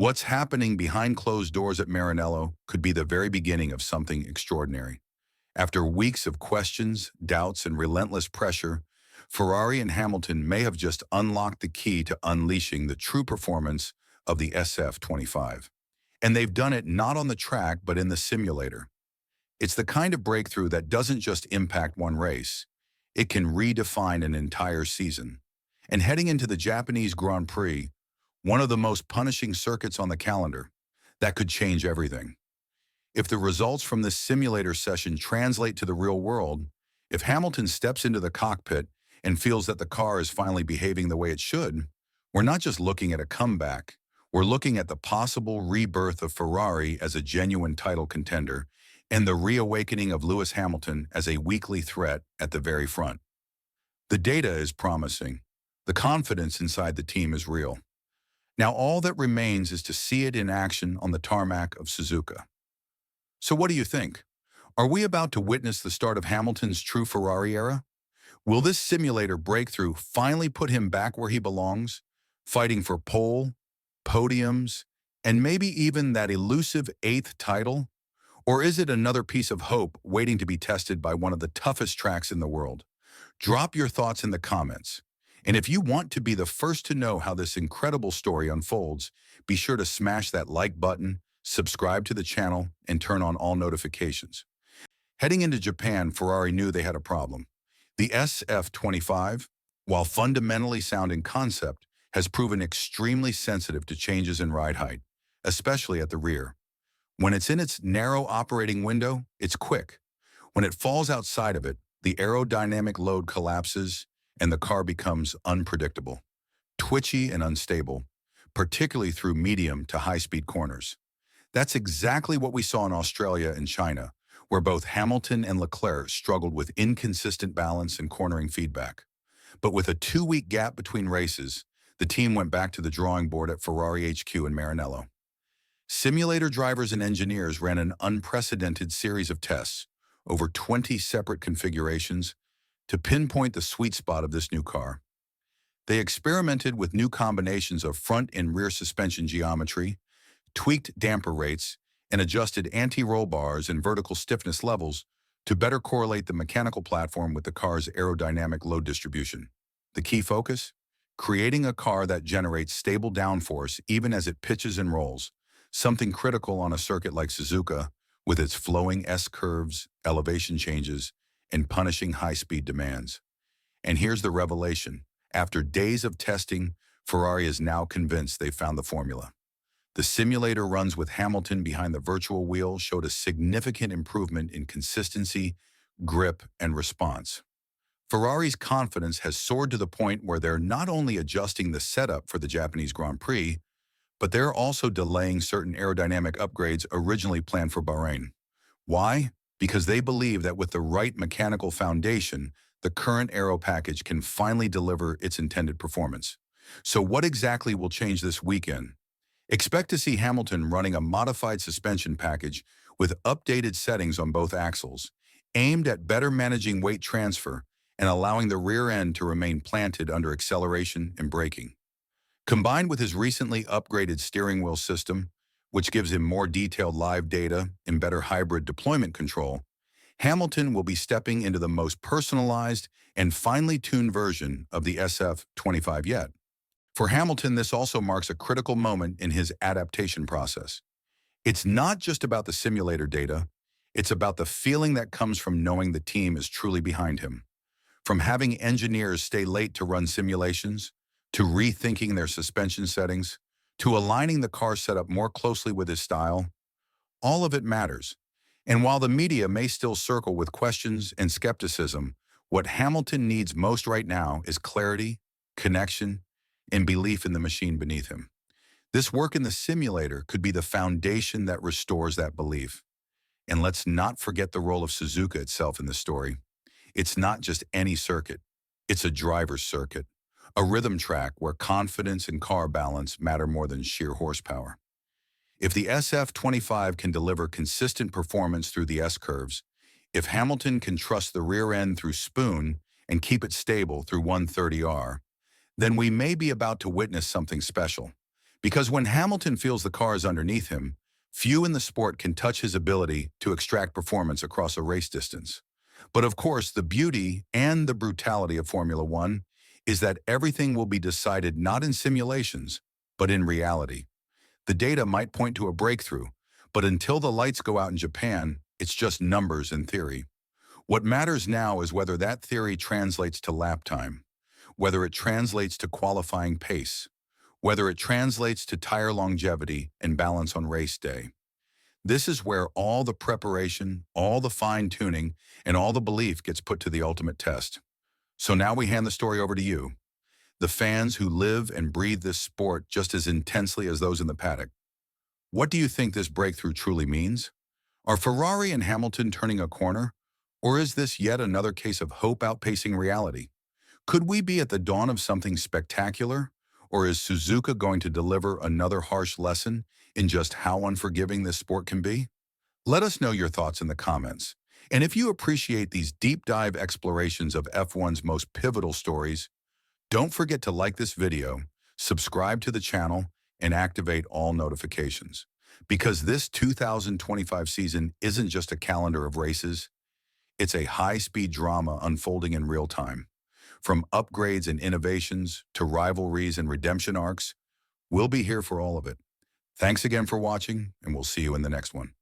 What's happening behind closed doors at Maranello could be the very beginning of something extraordinary. After weeks of questions, doubts, and relentless pressure, Ferrari and Hamilton may have just unlocked the key to unleashing the true performance of the SF25. And they've done it not on the track, but in the simulator. It's the kind of breakthrough that doesn't just impact one race. It can redefine an entire season. And heading into the Japanese Grand Prix, one of the most punishing circuits on the calendar, that could change everything. If the results from this simulator session translate to the real world, if Hamilton steps into the cockpit and feels that the car is finally behaving the way it should, we're not just looking at a comeback, we're looking at the possible rebirth of Ferrari as a genuine title contender and the reawakening of Lewis Hamilton as a weekly threat at the very front. The data is promising. The confidence inside the team is real. Now all that remains is to see it in action on the tarmac of Suzuka. So what do you think? Are we about to witness the start of Hamilton's true Ferrari era? Will this simulator breakthrough finally put him back where he belongs, fighting for pole, podiums, and maybe even that elusive eighth title? Or is it another piece of hope waiting to be tested by one of the toughest tracks in the world? Drop your thoughts in the comments. And if you want to be the first to know how this incredible story unfolds, be sure to smash that like button, subscribe to the channel, and turn on all notifications. Heading into Japan, Ferrari knew they had a problem. The SF25, while fundamentally sound in concept, has proven extremely sensitive to changes in ride height, especially at the rear. When it's in its narrow operating window, it's quick. When it falls outside of it, the aerodynamic load collapses and the car becomes unpredictable, twitchy and unstable, particularly through medium to high-speed corners. That's exactly what we saw in Australia and China, where both Hamilton and Leclerc struggled with inconsistent balance and cornering feedback. But with a 2-week gap between races, the team went back to the drawing board at Ferrari HQ in Maranello. Simulator drivers and engineers ran an unprecedented series of tests over 20 separate configurations to pinpoint the sweet spot of this new car. They experimented with new combinations of front and rear suspension geometry, tweaked damper rates, and adjusted anti-roll bars and vertical stiffness levels to better correlate the mechanical platform with the car's aerodynamic load distribution. The key focus? Creating a car that generates stable downforce even as it pitches and rolls, something critical on a circuit like Suzuka with its flowing S-curves, elevation changes, and punishing high-speed demands. And here's the revelation. After days of testing, Ferrari is now convinced they've found the formula. The simulator runs with Hamilton behind the virtual wheel showed a significant improvement in consistency, grip, and response. Ferrari's confidence has soared to the point where they're not only adjusting the setup for the Japanese Grand Prix, but they're also delaying certain aerodynamic upgrades originally planned for Bahrain. Why? Because they believe that with the right mechanical foundation, the current aero package can finally deliver its intended performance. So what exactly will change this weekend? Expect to see Hamilton running a modified suspension package with updated settings on both axles, aimed at better managing weight transfer and allowing the rear end to remain planted under acceleration and braking. Combined with his recently upgraded steering wheel system, which gives him more detailed live data and better hybrid deployment control, Hamilton will be stepping into the most personalized and finely tuned version of the SF25 yet. For Hamilton, this also marks a critical moment in his adaptation process. It's not just about the simulator data, it's about the feeling that comes from knowing the team is truly behind him. From having engineers stay late to run simulations, to rethinking their suspension settings, to aligning the car setup more closely with his style, all of it matters. And while the media may still circle with questions and skepticism, what Hamilton needs most right now is clarity, connection, and belief in the machine beneath him. This work in the simulator could be the foundation that restores that belief. And let's not forget the role of Suzuka itself in the story. It's not just any circuit. It's a driver's circuit, a rhythm track where confidence and car balance matter more than sheer horsepower. If the SF25 can deliver consistent performance through the S-curves, if Hamilton can trust the rear end through spoon and keep it stable through 130R, then we may be about to witness something special. Because when Hamilton feels the cars underneath him, few in the sport can touch his ability to extract performance across a race distance. But of course, the beauty and the brutality of Formula One is that everything will be decided not in simulations, but in reality. The data might point to a breakthrough, but until the lights go out in Japan, it's just numbers and theory. What matters now is whether that theory translates to lap time, whether it translates to qualifying pace, whether it translates to tire longevity and balance on race day. This is where all the preparation, all the fine-tuning, and all the belief gets put to the ultimate test. So now we hand the story over to you, the fans who live and breathe this sport just as intensely as those in the paddock. What do you think this breakthrough truly means? Are Ferrari and Hamilton turning a corner? Or is this yet another case of hope outpacing reality? Could we be at the dawn of something spectacular? Or is Suzuka going to deliver another harsh lesson in just how unforgiving this sport can be? Let us know your thoughts in the comments. And if you appreciate these deep dive explorations of F1's most pivotal stories, don't forget to like this video, subscribe to the channel, and activate all notifications. Because this 2025 season isn't just a calendar of races, it's a high-speed drama unfolding in real time. From upgrades and innovations to rivalries and redemption arcs, we'll be here for all of it. Thanks again for watching, and we'll see you in the next one.